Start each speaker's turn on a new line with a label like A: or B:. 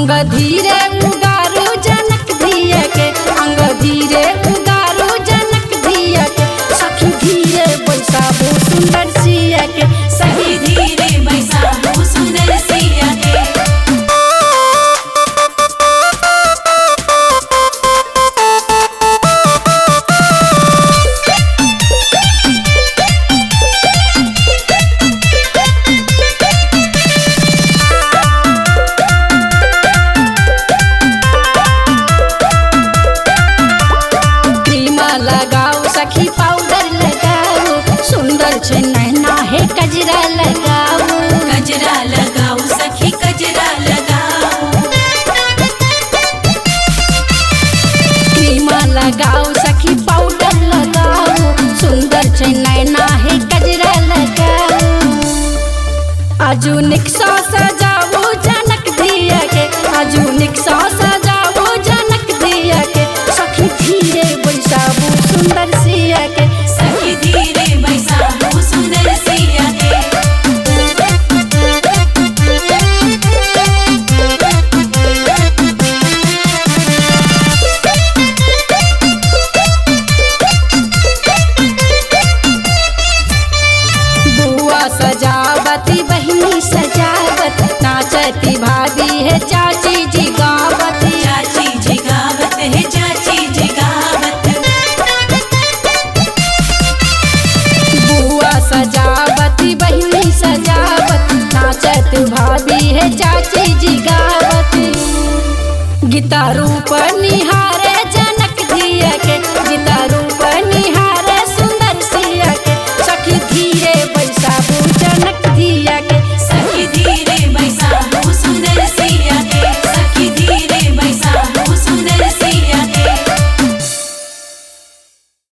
A: अंग धीरे उगारू जनक धिया के, अंग धीरे उगारू जनक धिया के, सखी धीरे बैसाबू सुंदर सिया के,
B: सखी धीरे बैसाबू सुंदर सिया के।
A: सखी पाउडर लगाओ सुंदर छे नैना है कजरा लगाओ,
B: कजरा लगाओ सखी कजरा लगाओ।
A: क्रीम लगाओ सखी पाउडर लगाओ सुंदर छे नैना है कजरा लगाओ। आजुनिक सा सजाओ जनक धिया के, आजुनिक सा सजाओ जनक धिया के, सखी धीरे बैसाबू सुंदर सिया के,
B: सखी धीरे बैसाबू सुंदर सिया के।
A: बुआ सजावती बहिनी सजावत, नाचती भाभी है चाची जी गावत,
B: चाची जी गावत है चाची जी गावत।
A: बुआ सजावती बहिनी सजावत, नाचत भाभी है चाची जी गावत। गीता रूप निहारे जनक धिया के, गीता